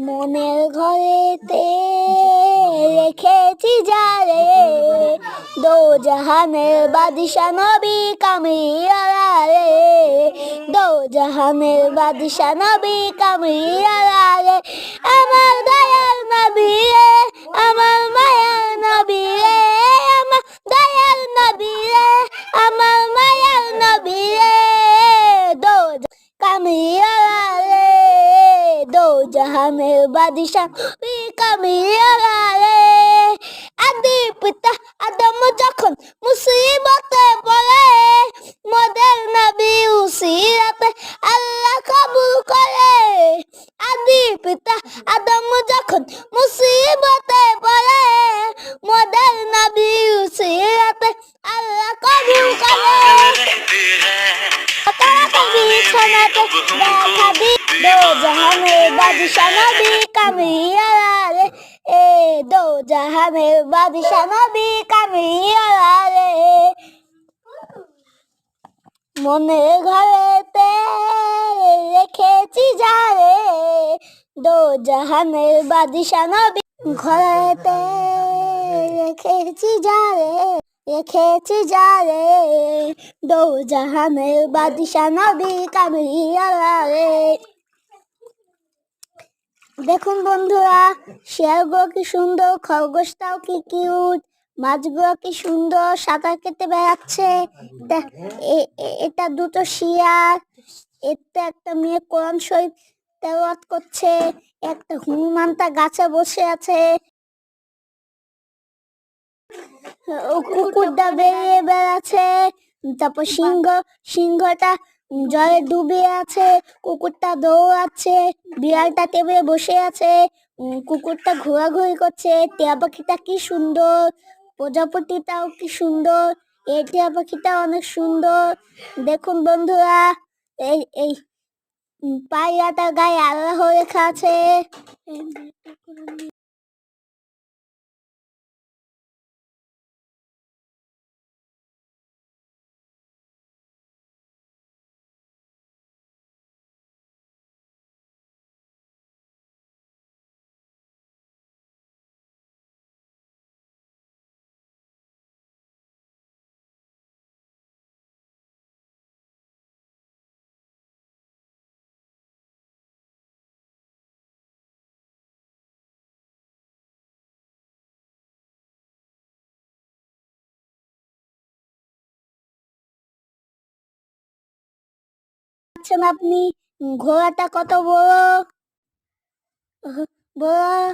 মনের ঘরেতে রেখেছি যারে, দো জাহানের বাদশা নবী কামলিওয়ালা রে, দো জাহানের বাদশা নবী কামলিওয়ালা রে। আমার দয়াল নবী রে, আমার মায়ার নবী রে, আমার দয়াল নবী রে, আমার মায়ার নবী রে, দো কামলিওয়ালা রে, দো জাহানের বাদশা নবী কামলিওয়ালা রে। আদি পিতা আদম যখন মুসিবতে পড়ে, মোদের নবী উসিরাতে আল্লাহ কবুল করে। আদি পিতা আদম যখন মুসিবতে পড়ে, মোদের নবী উসিরাতে আল্লাহ কবুল করে। দো জাহানের বাদশা নবী কামলিওয়ালা রে, দো জাহানের বাদশা নবী কামলিওয়ালা রে। মনের ঘরেতে রেখেছি যারে, দো জাহানের বাদশা নবী ঘরেতে রেখেছি যারে, রেখেছি যারে, দো জাহানের বাদশা নবী কামলিওয়ালা রে। দেখুন বন্ধুরা, শেয়ালগুলো কি সুন্দর, খরগোশটাও কি কিউট, মাছগুলো কি সুন্দর সাঁতার কেটে বেড়াচ্ছে। এটা দুটো শিয়াল, এটা একটা মেয়ে কোরআন শরীফ তেলাওয়াত করছে, একটা হনুমানটা গাছে বসে আছে, কুকুরটা বেরিয়ে বেড়াচ্ছে, তারপর সিংহটা জলে ডুবে আছে, কুকুরটা দৌড়াচ্ছে, বিড়ালটা টেবিলে বসে আছে, কুকুরটা ঘোরাঘুরি করছে। টিয়া পাখিটা কি সুন্দর, প্রজাপতিটাও কি সুন্দর, এই টিয়া পাখিটা অনেক সুন্দর। দেখুন বন্ধুরা, এই এই পায়রাটার গায়ে আল্লাহ লেখা আছে। আপনি ঘোড়াটা কত বড় বড়